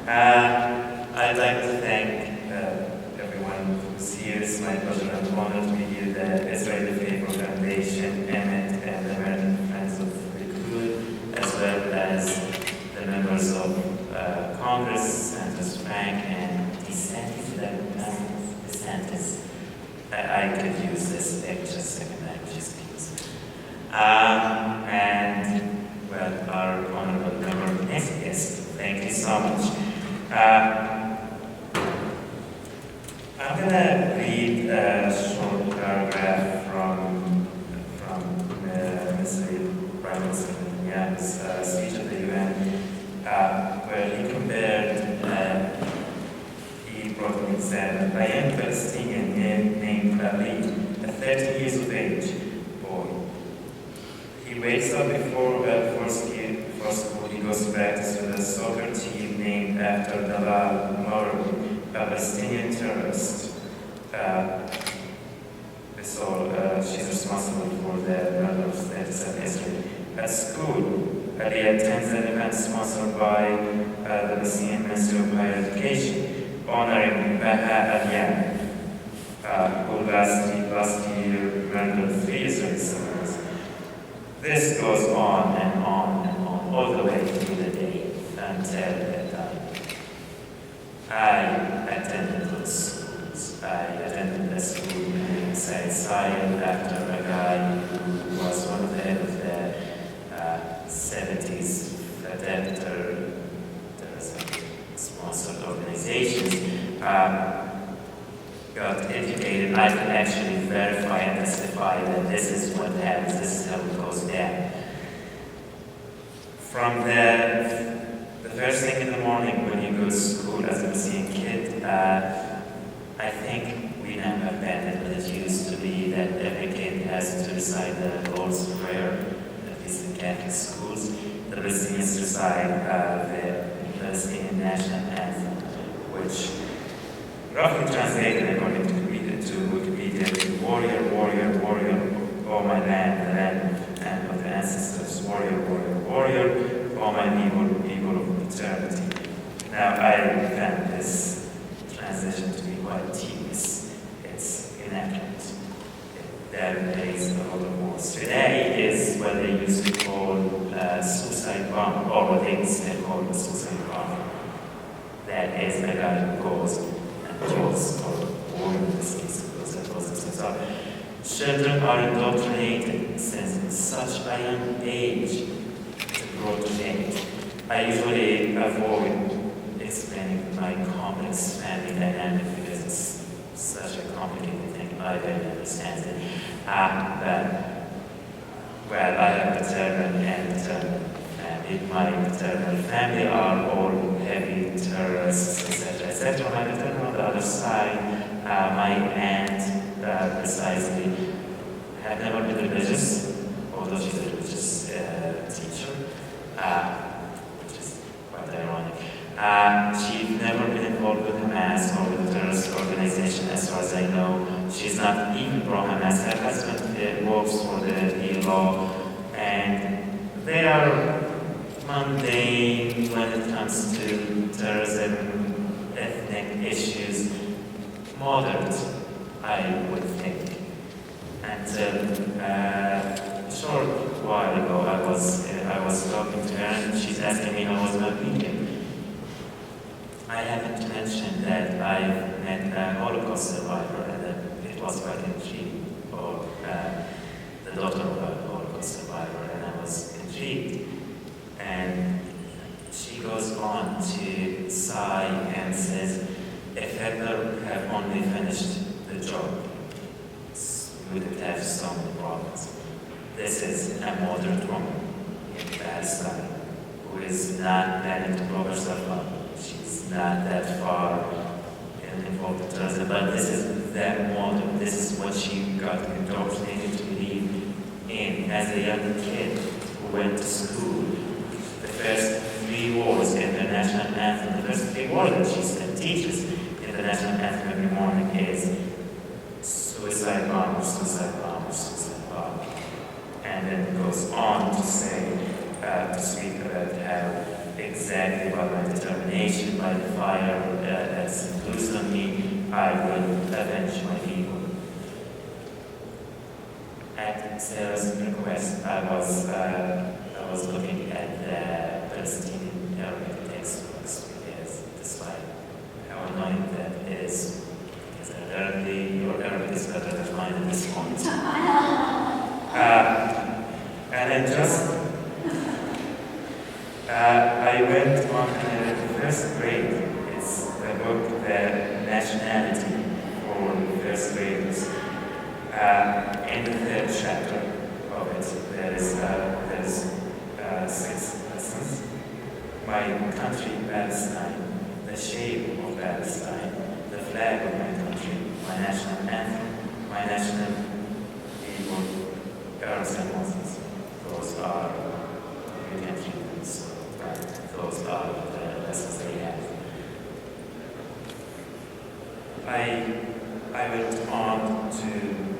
I'd like to thank everyone who's here. It's my pleasure and honor to be here. The Israeli Favor Foundation, EMET, and the American Friends of Likud, as well as the members of Congress, Senators Frank and DeSantis. I could use this extra second language, please. And, well, our honorable member, next guest, thank you so much. I'm going to read a short paragraph from Mr. Prime Minister Netanyahu's speech at the UN, where he compared, he brought an example, a young Palestinian named Khalid, at 30 years of age, boy. He wakes up before school, he goes to practice with a soccer team named after Dalal Murad, a Palestinian terrorist. She's responsible for the murder of 37 Israel. At school, Ali attends an event sponsored by the Palestinian Ministry of Higher Education, honoring Baha Aliyan, who last year murdered 3 Israeli civilians. This goes on and on and on, all the way through the day until bedtime. I attended those schools. I attended the school in Said Sayed after a guy who was one of the head of the 70s terrorism-sponsored organizations, got educated. I can actually verify and testify that this is what happens, this is how it goes down. From the first thing in the morning when you go to school as a Muslim kid, I think we now have abandoned what it used to be that every kid has to recite the Lord's Prayer, at least in Catholic schools. The Palestinians recite the Palestinian national anthem, which roughly translated according to Wikipedia to warrior, warrior, warrior, oh my land, the land of the ancestors, warrior, warrior, warrior, oh my people of eternity. Now I found this transition to be quite tedious. It's inaccurate. There is a lot of more. Today is what they used to call suicide bomb, or what they still call a suicide bomb. That is a guy who goes and kills, or woman in this case, because that was themselves up. Children are indoctrinated since such a young age to grow to hate. I usually avoid explaining my complex family dynamic because it's such a complicated thing. I don't understand it. Well, I have paternal and maternal family. My paternal family are all heavy terrorists, etc., etc. My maternal on the other side, my aunt precisely had never been religious, although she's a religious teacher, which is quite ironic. She's never been involved with Hamas or with a terrorist organization, as far as I know. She's not even pro-Hamas. Her husband works for the PLO, and they are mundane when it comes to terrorism, ethnic issues, moderate, I would think. Until a short while ago, I was talking to her, and she's asking me how was my weekend. I haven't mentioned that I've met a Holocaust survivor, and it was quite intriguing, or the daughter of a Holocaust survivor, and I was intrigued. And she goes on to sigh and says, if Hitler had only finished the job, we would have so many problems. This is a moderate woman in Palestine who is not planning to blow herself up. She's not that far involved in terrorism, but this is that model. This is what she got indoctrinated to believe in as a young kid who went to school. The first 3 words in the national anthem, the first 3 words that she teaches in the national anthem every morning is suicide bomber, suicide bomber, suicide bomber. And then it goes on to say, to speak about how exactly by my determination, by the fire that's loosed on me, I will avenge my people. At Sarah's request, I was looking at the Palestinian Arabic textbooks because despite how annoying that is, because apparently your Arabic is better than mine at this point. And I went on in the first grade. It's the book, The Nationality for First Graders. In the third chapter of it, there's 6 lessons. My country, Palestine, the shape of Palestine, the flag of my country, my national anthem, my national people, Arabs and Muslims. Those are, you can read them, so those are the lessons they have. I went on to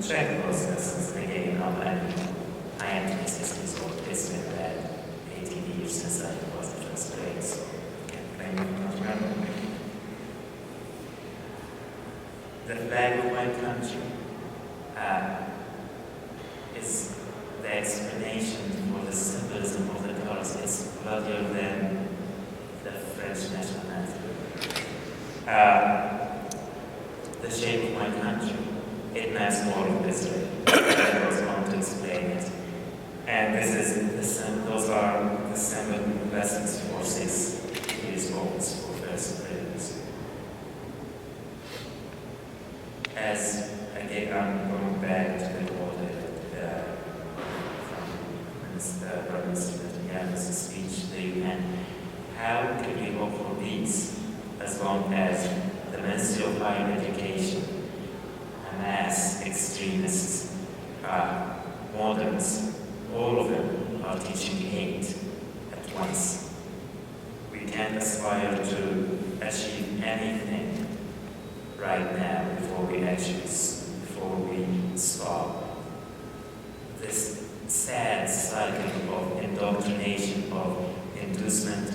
check those lessons again online. I am 26 years old. It's been about 18 years since I was in first grade, so I can't blame you for not remembering. The flag of my country is the explanation for the symbolism of the colors. It's bloodier than the French national anthem. The shape of my country, it maps all of Israel. I was going to explain it. And those are the symbol lessons for 6 years old for first graders. As again, I'm going back to the order from Prime Minister Netanyahu's speech to the UN. How can we hope for peace as long as the Ministry of Higher Education, Hamas extremists, moderns, all of them are teaching hate at once? We can't aspire to achieve anything right now before we stop this sad cycle of indoctrination, of inducing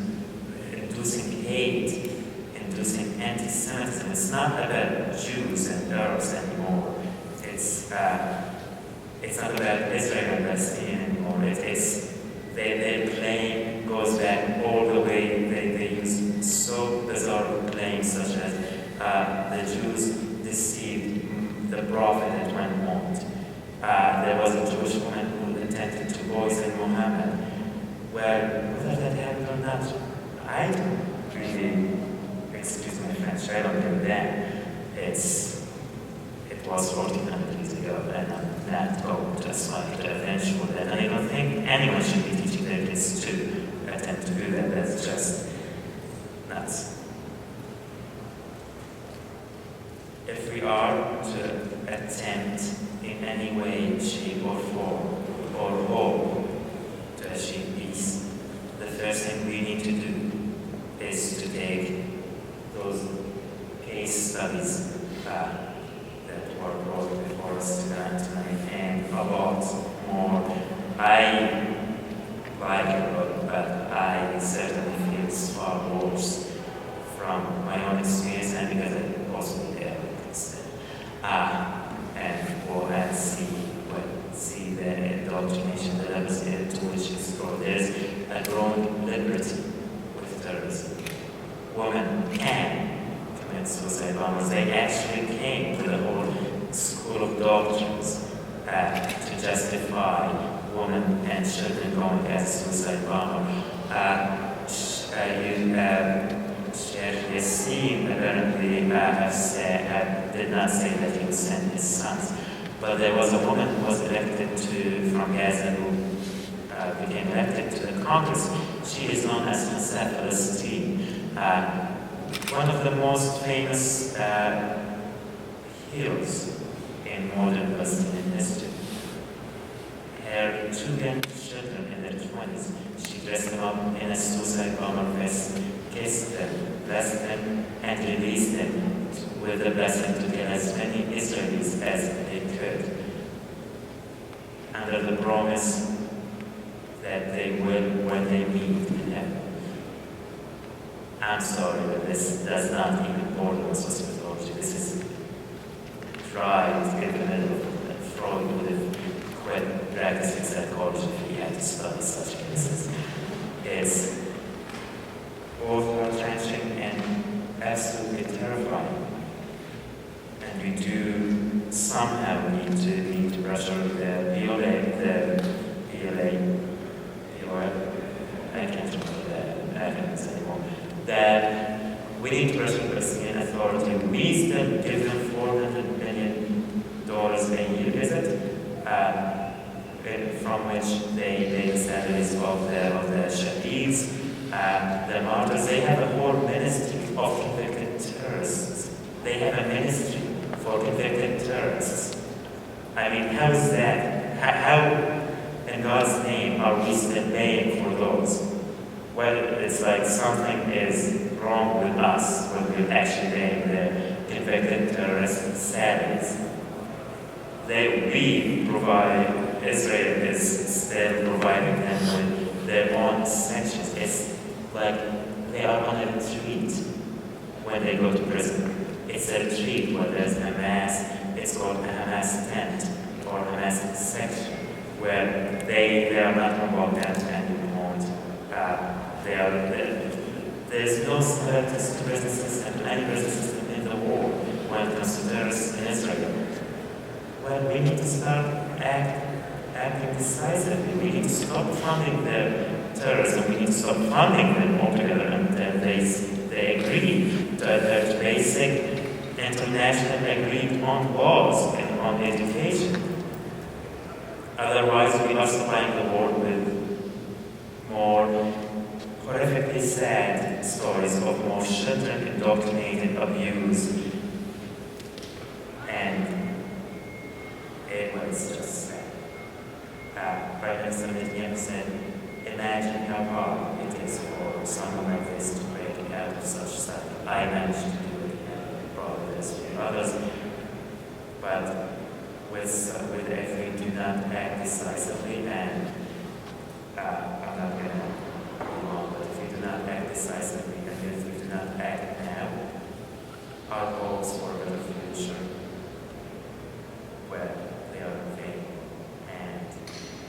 hate, inducing anti-Semitism. It's not about Jews and Arabs anymore. It's not about Israel and Palestine anymore. Their claim goes back all the way. They use so bizarre claims such as the Jews deceived the prophet at one point. There was a Jewish woman who intended to poison Muhammad. Well, whether that happened or not, I don't really, excuse my French, I don't know that. It was 1400 years ago, and I'm not going to aspire to avenge for that. And I don't think anyone should be teaching their kids to attempt to do that. That's just nuts. If we are to attempt in any way, shape, or form, or hope to achieve peace, the first thing we need to do is to take those case studies that were brought before us tonight and a lot more. I like it, but I certainly feel it's far worse from my own experience and because I also need to and see the indoctrination, the levels to which it's brought. There's a growing liberty with terrorism. Women can commit suicide bombers. They actually came to the whole school of doctrines to justify women and children going as suicide bomber. Yassine apparently did not say that he would send his sons, but there was a woman who was elected from Gaza who became elected to the Congress. She is known as Anat Berko, one of the most famous heroes in modern Palestinian history. Her 2 young children in their 20s, she dressed them up in a suicide bomber vest, kissed them, blessed them, and released them with the blessing to kill as many Israelis as they could, under the promise that they will when they meet in heaven. I'm sorry, but this does not even border on sociology. This is tried to get the middle of Freud would have quit practicing psychology if he had to study such cases. It's both heart-wrenching and absolutely terrifying. And we do somehow need to brush over the I can't remember the acronyms anymore. That we need to brush over the Palestinian Authority. We still give them $400 million a year visit, from which they pay the salaries of the shaheeds, the martyrs. They have a whole ministry of convicted terrorists. They have a ministry for convicted terrorists. I mean, how is that? How in God's name are we still paying for those? Well, it's like something is wrong with us when we're actually paying the convicted terrorists' salaries. We provide, Israel is still providing them with their own sanctions. It's like they are on a retreat when they go to prison. It's a retreat where there's Hamas, it's called a Hamas tent or Hamas section, where they are not involved and won't. There's no separatist prison system, any prison system in the world when it comes to terrorists in Israel. Well, we need to start acting decisively. We need to stop funding the terrorism. We need to stop funding them altogether until they agree to their basic international agreed on laws and on education. Otherwise, we are supplying the world with more horrifically sad stories of more children indoctrinated, abused, and it was just sad. Prime Minister Netanyahu said, imagine how hard it is for someone like this to break out of such stuff. I managed to do it, and probably there's a few others. But if we do not act decisively, and I'm not going to go on, but if we do not act decisively, and if we do not act now, our hopes for a better future, well, they are in vain. And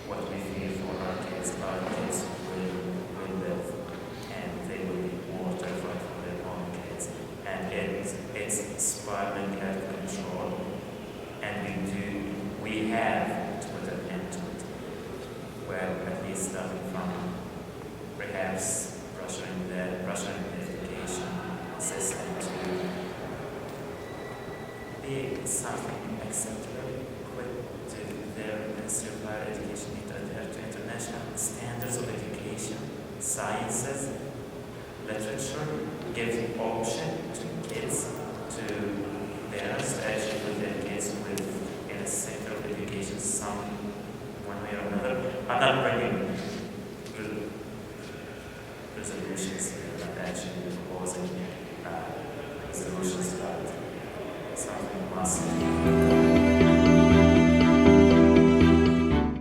what we fear for our kids will live, and they will be more terrified for their own kids. And it's spiraling out of control, and we have to put an end to it. Well, at least starting from perhaps pressuring the education system to be something acceptable, equivalent to their superior education, to international standards of education, sciences, literature, give option to kids, to parents to actually put their kids in a sector of education, some one way or another. I'm not bringing